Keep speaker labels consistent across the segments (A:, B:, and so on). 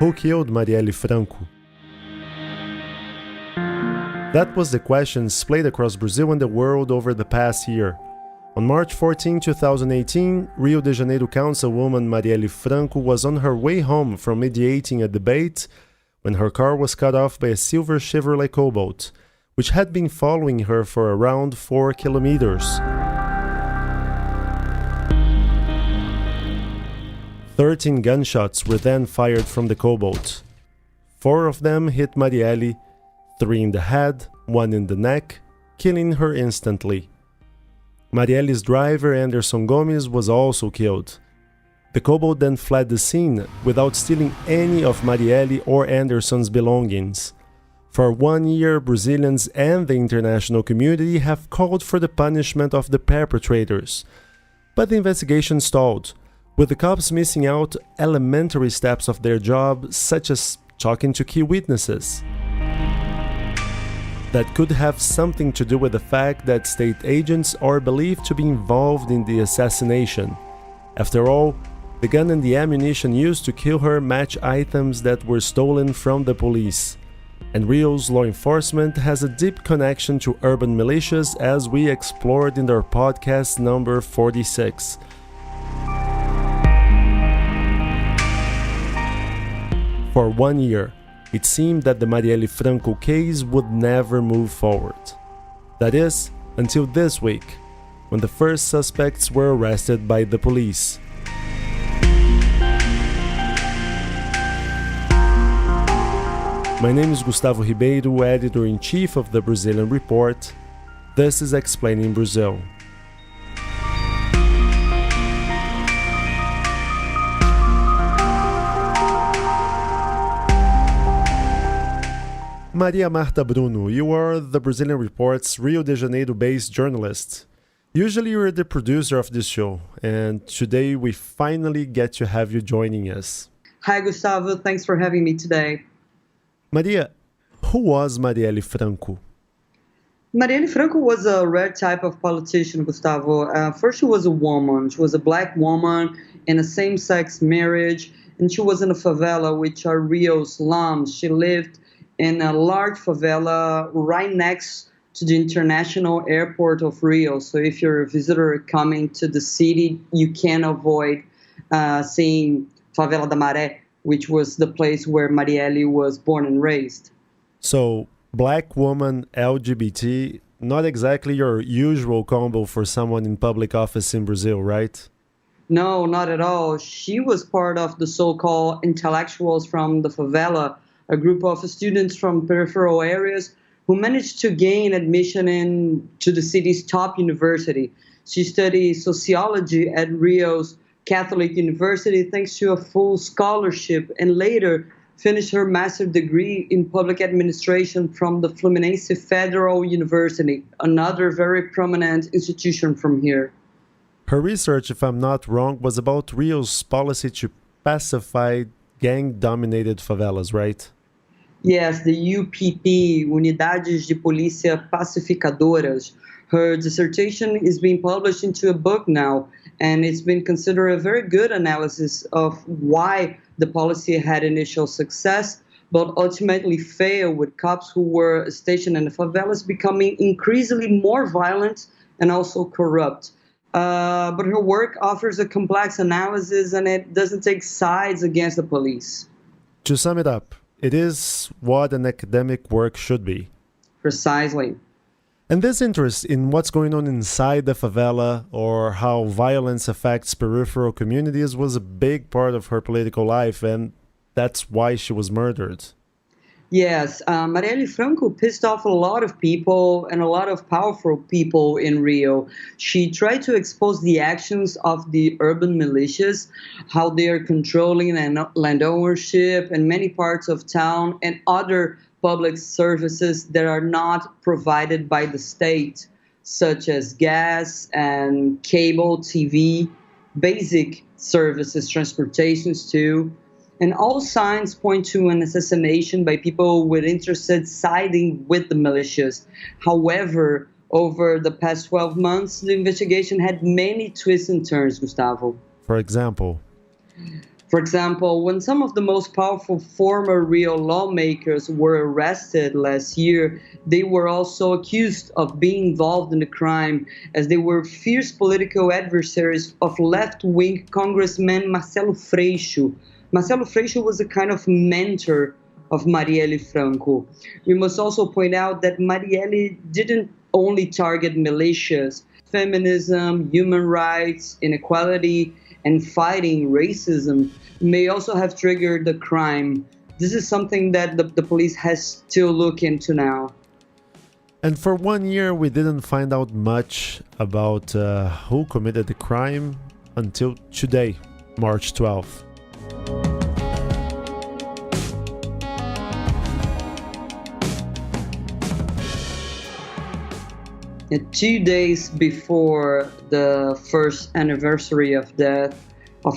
A: Who killed Marielle Franco? That was the question splayed across Brazil and the world over the past year. On March 14, 2018, Rio de Janeiro councilwoman Marielle Franco was on her way home from mediating a debate when her car was cut off by a silver Chevrolet Cobalt, which had been following her for around 4 kilometers. 13 gunshots were then fired from the Cobalt. 4 of them hit Marielle, 3 in the head, 1 in the neck, killing her instantly. Marielle's driver, Anderson Gomes, was also killed. The Cobalt then fled the scene without stealing any of Marielle or Anderson's belongings. For 1 year, Brazilians and the international community have called for the punishment of the perpetrators. But the investigation stalled, with the cops missing out elementary steps of their job, such as talking to key witnesses. That could have something to do with the fact that state agents are believed to be involved in the assassination. After all, the gun and the ammunition used to kill her match items that were stolen from the police. And Rio's law enforcement has a deep connection to urban militias, as we explored in our podcast number 46. For 1 year, it seemed that the Marielle Franco case would never move forward. That is, until this week, when the first suspects were arrested by the police. My name is Gustavo Ribeiro, editor-in-chief of the Brazilian Report. This is Explaining Brazil. Maria Marta Bruno, you are the Brazilian Report's Rio de Janeiro-based journalist. Usually you're the producer of this show, and today we finally get to have you joining us.
B: Hi Gustavo, thanks for having me today.
A: Maria, who was Marielle Franco?
B: Marielle Franco was a rare type of politician, Gustavo. First, she was a woman. She was a black woman in a same-sex marriage, and she was in a favela, which are Rio slums. She lived in a large favela right next to the international airport of Rio. So if you're a visitor coming to the city, you can't avoid seeing Favela da Maré, which was the place where Marielle was born and raised.
A: So, black woman, LGBT, not exactly your usual combo for someone in public office in Brazil, right?
B: No, not at all. She was part of the so-called intellectuals from the favela, a group of students from peripheral areas who managed to gain admission to the city's top university. She studied sociology at Rio's Catholic University thanks to a full scholarship, and later finished her master's degree in public administration from the Fluminense Federal University, another very prominent institution from here.
A: Her research, if I'm not wrong, was about Rio's policy to pacify gang-dominated favelas, right?
B: Yes, the UPP, Unidades de Polícia Pacificadoras. Her dissertation is being published into a book now, and it's been considered a very good analysis of why the policy had initial success, but ultimately failed, with cops who were stationed in the favelas becoming increasingly more violent and also corrupt. But her work offers a complex analysis, and it doesn't take sides against the police.
A: To sum it up, it is what an academic work should be.
B: Precisely.
A: And this interest in what's going on inside the favela or how violence affects peripheral communities was a big part of her political life, and that's why she was murdered.
B: Yes, Marielle Franco pissed off a lot of people and a lot of powerful people in Rio. She tried to expose the actions of the urban militias, how they are controlling land ownership in many parts of town and other public services that are not provided by the state, such as gas and cable TV, basic services, transportations too. And all signs point to an assassination by people with interested siding with the militias. However, over the past 12 months, the investigation had many twists and turns, Gustavo.
A: For example?
B: For example, when some of the most powerful former Rio lawmakers were arrested last year, they were also accused of being involved in the crime, as they were fierce political adversaries of left-wing Congressman Marcelo Freixo. Marcelo Freixo was a kind of mentor of Marielle Franco. We must also point out that Marielle didn't only target militias. Feminism, human rights, inequality, and fighting racism may also have triggered the crime. This is something that the police has to look into now.
A: And for 1 year, we didn't find out much about who committed the crime until today, March 12th.
B: And 2 days before the first anniversary of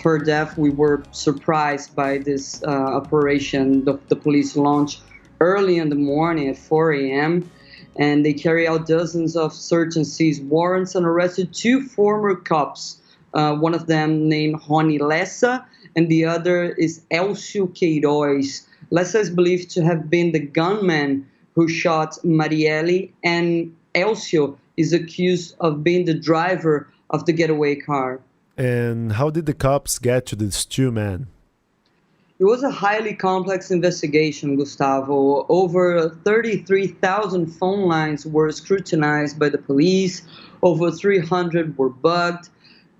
B: her death, we were surprised by this operation the police launched early in the morning at 4 a.m. And they carry out dozens of search and seize warrants and arrested two former cops. One of them named Rony Lessa, and the other is Elcio Queiroz. Lessa is believed to have been the gunman who shot Marielle, and Elcio is accused of being the driver of the getaway car.
A: And how did the cops get to these two men?
B: It was a highly complex investigation, Gustavo. Over 33,000 phone lines were scrutinized by the police. Over 300 were bugged.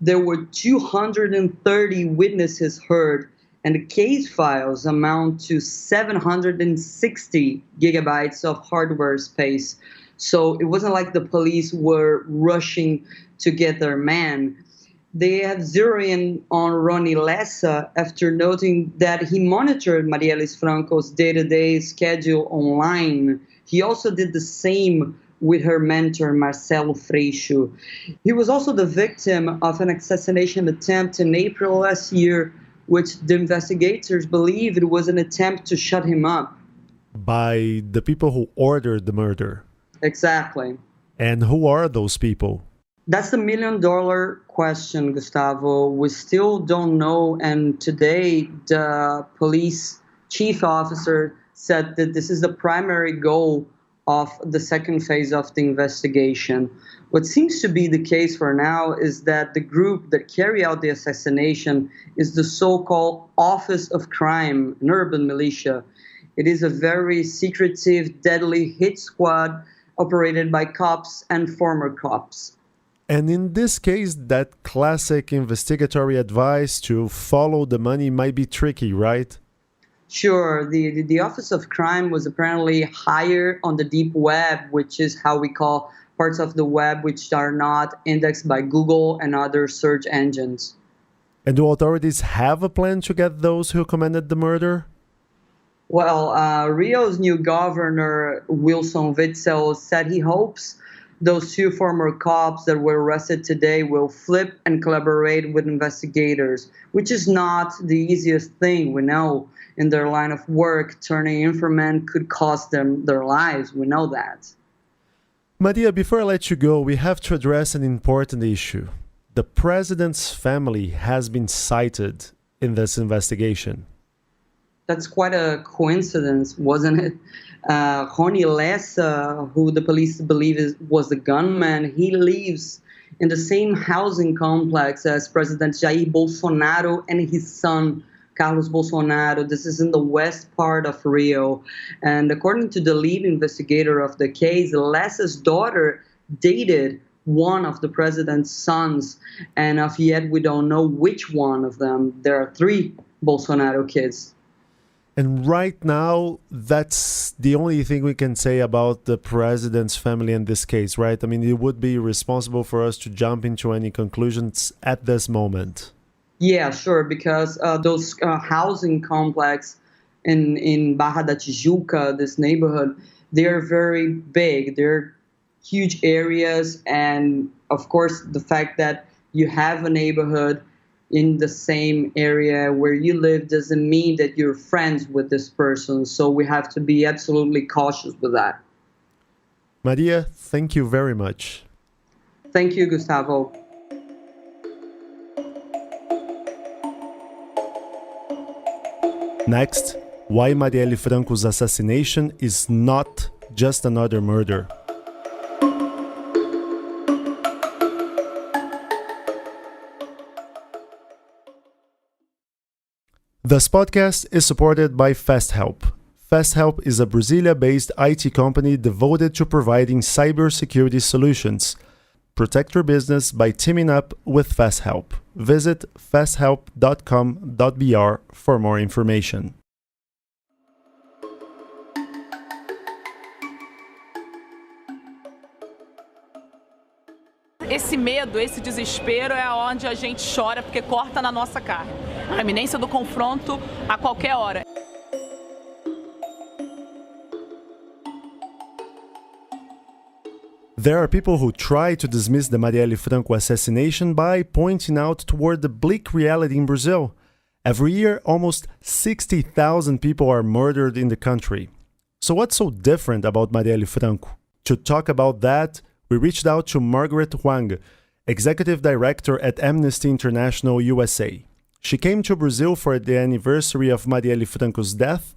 B: There were 230 witnesses heard, and the case files amount to 760 gigabytes of hardware space. So it wasn't like the police were rushing to get their man. They have zeroed in on Rony Lessa after noting that he monitored Marielle Franco's day-to-day schedule online. He also did the same with her mentor, Marcelo Freixo. He was also the victim of an assassination attempt in April last year, which the investigators believe it was an attempt to shut him up.
A: By the people who ordered the murder.
B: Exactly.
A: And who are those people?
B: That's the million-dollar question, Gustavo. We still don't know, and today the police chief officer said that this is the primary goal of the second phase of the investigation. What seems to be the case for now is that the group that carried out the assassination is the so-called Office of Crime, an urban militia. It is a very secretive, deadly hit squad operated by cops and former cops.
A: And in this case, that classic investigatory advice to follow the money might be tricky, right?
B: Sure. The Office of Crime was apparently hired on the deep web, which is how we call parts of the web which are not indexed by Google and other search engines.
A: And do authorities have a plan to get those who committed the murder?
B: Well, Rio's new governor, Wilson Witzel, said he hopes those two former cops that were arrested today will flip and collaborate with investigators, which is not the easiest thing. We know in their line of work, turning informant could cost them their lives. We know that.
A: Maria, before I let you go, we have to address an important issue. The president's family has been cited in this investigation.
B: That's quite a coincidence, wasn't it? Rony Lessa, who the police believe was the gunman, he lives in the same housing complex as President Jair Bolsonaro and his son, Carlos Bolsonaro. This is in the west part of Rio. And according to the lead investigator of the case, Lessa's daughter dated one of the president's sons, and of yet we don't know which one of them. There are 3 Bolsonaro kids.
A: And right now, that's the only thing we can say about the president's family in this case, right? I mean, it would be irresponsible for us to jump into any conclusions at this moment.
B: Yeah, sure, because those housing complex in Barra da Tijuca, this neighborhood, they're very big. They're huge areas. And of course, the fact that you have a neighborhood in the same area where you live doesn't mean that you're friends with this person. So we have to be absolutely cautious with that.
A: Maria, thank you very much.
B: Thank you, Gustavo.
A: Next, why Marielle Franco's assassination is not just another murder. This podcast is supported by FastHelp. FastHelp is a Brasilia-based IT company devoted to providing cybersecurity solutions. Protect your business by teaming up with FastHelp. Visit fasthelp.com.br for more information.
C: Esse medo, esse desespero é onde a gente chora porque corta na nossa carne. A iminência do confronto a qualquer hora.
A: There are people who try to dismiss the Marielle Franco assassination by pointing out toward the bleak reality in Brazil. Every year, almost 60,000 people are murdered in the country. So what's so different about Marielle Franco? To talk about that, we reached out to Margaret Huang, Executive Director at Amnesty International USA. She came to Brazil for the anniversary of Marielle Franco's death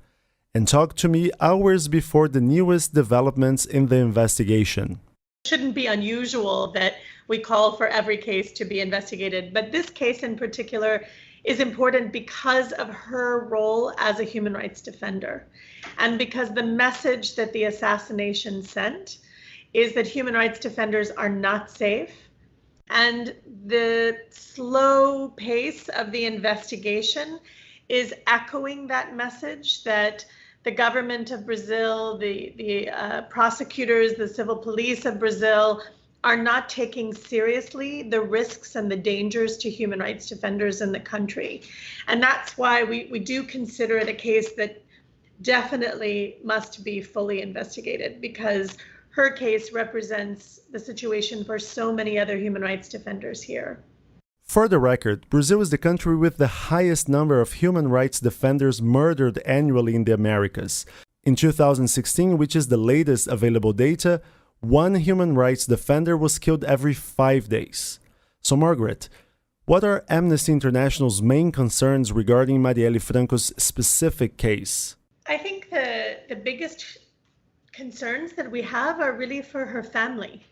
A: and talked to me hours before the newest developments in the investigation.
D: It shouldn't be unusual that we call for every case to be investigated, but this case in particular is important because of her role as a human rights defender and because the message that the assassination sent is that human rights defenders are not safe. And the slow pace of the investigation is echoing that message that the government of Brazil, the prosecutors, the civil police of Brazil are not taking seriously the risks and the dangers to human rights defenders in the country. And that's why we do consider it a case that definitely must be fully investigated, because her case represents the situation for so many other human rights defenders here.
A: For the record, Brazil is the country with the highest number of human rights defenders murdered annually in the Americas. In 2016, which is the latest available data, one human rights defender was killed every 5 days. So Margaret, what are Amnesty International's main concerns regarding Marielle Franco's specific case?
D: I think the biggest concerns that we have are really for her family,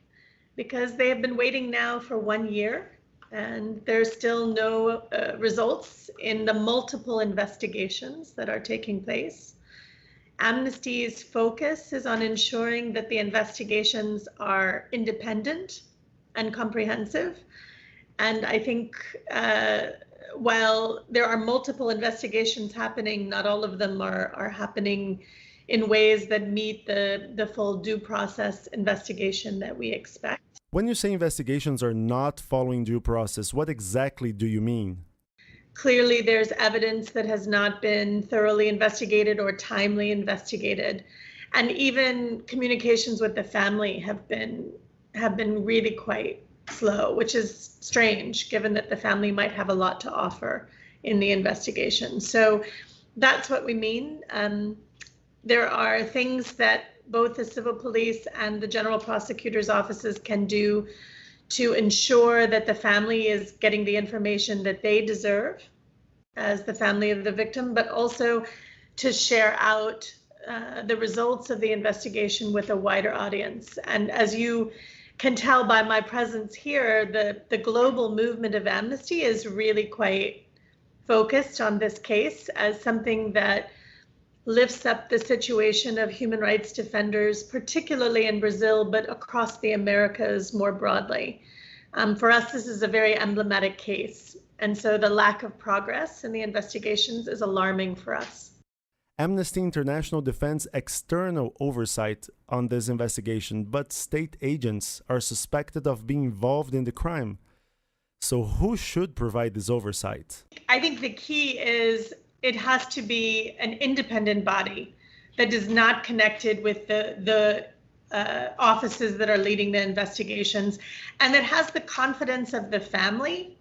D: because they have been waiting now for 1 year and there's still no results in the multiple investigations that are taking place. Amnesty's focus is on ensuring that the investigations are independent and comprehensive. And I think while there are multiple investigations happening, not all of them are happening in ways that meet the full due process investigation that we expect.
A: When you say investigations are not following due process, what exactly do you mean?
D: Clearly, there's evidence that has not been thoroughly investigated or timely investigated. And even communications with the family have been really quite slow, which is strange, given that the family might have a lot to offer in the investigation. So that's what we mean. There are things that both the civil police and the general prosecutor's offices can do to ensure that the family is getting the information that they deserve as the family of the victim, but also to share out the results of the investigation with a wider audience. And as you can tell by my presence here, the global movement of Amnesty is really quite focused on this case as something that lifts up the situation of human rights defenders, particularly in Brazil, but across the Americas more broadly. For us, this is a very emblematic case. And so the lack of progress in the investigations is alarming for us.
A: Amnesty International defends external oversight on this investigation, but state agents are suspected of being involved in the crime. So who should provide this oversight?
D: I think the key is it has to be an independent body that is not connected with the offices that are leading the investigations, and that has the confidence of the family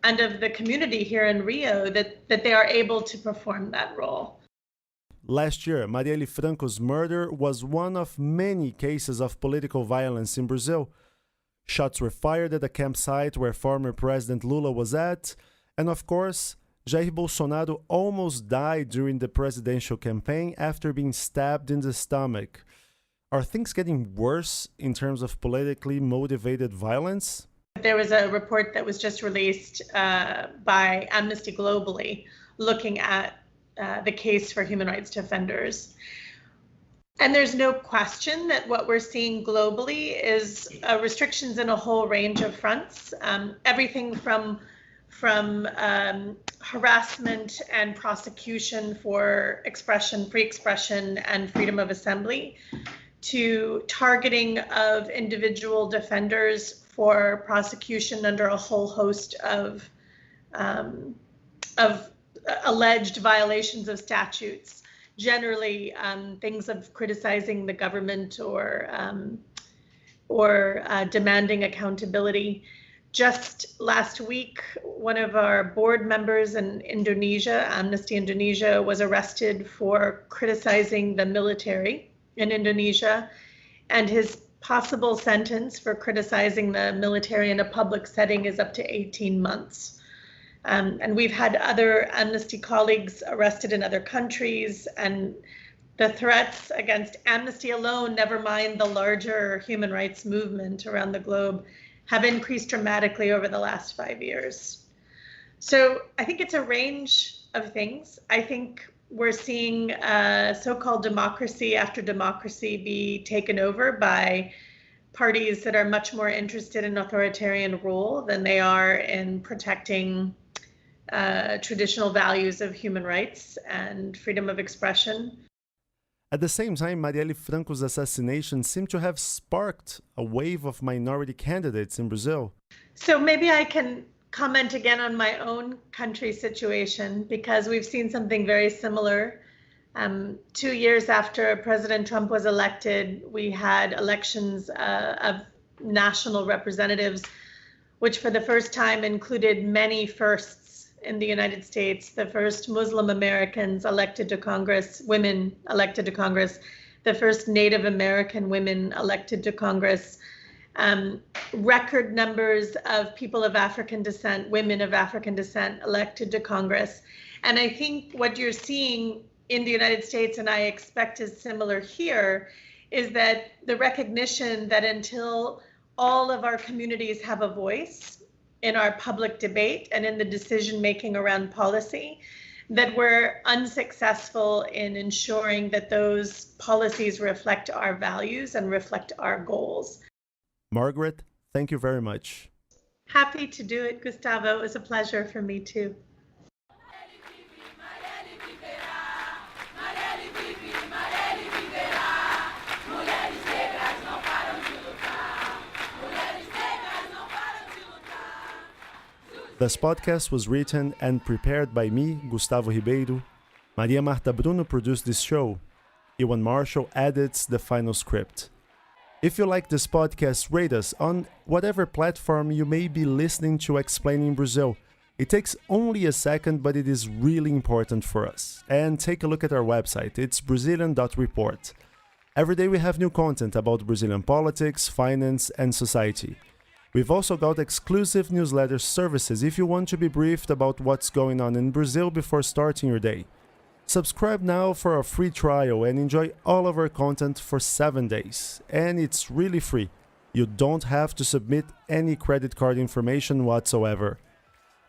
D: and of the community here in Rio that they are able to perform that role.
A: Last year, Marielle Franco's murder was one of many cases of political violence in Brazil. Shots were fired at a campsite where former President Lula was at, and of course, Jair Bolsonaro almost died during the presidential campaign after being stabbed in the stomach. Are things getting worse in terms of politically motivated violence?
D: There was a report that was just released by Amnesty globally looking at the case for human rights defenders. And there's no question that what we're seeing globally is restrictions in a whole range of fronts, everything from harassment and prosecution for expression, free expression, and freedom of assembly, to targeting of individual defenders for prosecution under a whole host of alleged violations of statutes. Generally, things of criticizing the government or demanding accountability. Just last week, one of our board members in Indonesia, Amnesty Indonesia, was arrested for criticizing the military in Indonesia, and his possible sentence for criticizing the military in a public setting is up to 18 months. And we've had other Amnesty colleagues arrested in other countries, and the threats against Amnesty alone, never mind the larger human rights movement around the globe, have increased dramatically over the last 5 years. So I think it's a range of things. I think we're seeing so-called democracy after democracy be taken over by parties that are much more interested in authoritarian rule than they are in protecting traditional values of human rights and freedom of expression.
A: At the same time, Marielle Franco's assassination seemed to have sparked a wave of minority candidates in Brazil.
D: So maybe I can comment again on my own country situation, because we've seen something very similar. 2 years after President Trump was elected, we had elections of national representatives, which for the first time included many firsts in the United States. The first Muslim Americans elected to Congress, women elected to Congress, the first Native American women elected to Congress, record numbers of people of African descent, women of African descent elected to Congress. And I think what you're seeing in the United States, and I expect is similar here, is that the recognition that until all of our communities have a voice in our public debate and in the decision making around policy, that we're unsuccessful in ensuring that those policies reflect our values and reflect our goals.
A: Margaret, thank you very much.
D: Happy to do it, Gustavo. It was a pleasure for me too.
A: This podcast was written and prepared by me, Gustavo Ribeiro. Maria Marta Bruno produced this show. Iwan Marshall edits the final script. If you like this podcast, rate us on whatever platform you may be listening to Explaining Brazil. It takes only a second, but it is really important for us. And take a look at our website. It's Brazilian.report. Every day we have new content about Brazilian politics, finance, and society. We've also got exclusive newsletter services if you want to be briefed about what's going on in Brazil before starting your day. Subscribe now for a free trial and enjoy all of our content for 7 days. And it's really free. You don't have to submit any credit card information whatsoever.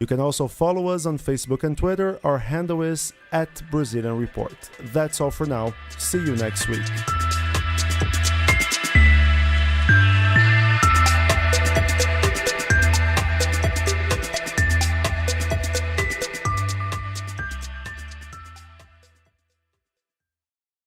A: You can also follow us on Facebook and Twitter. Our handle is @BrazilianReport. That's all for now. See you next week.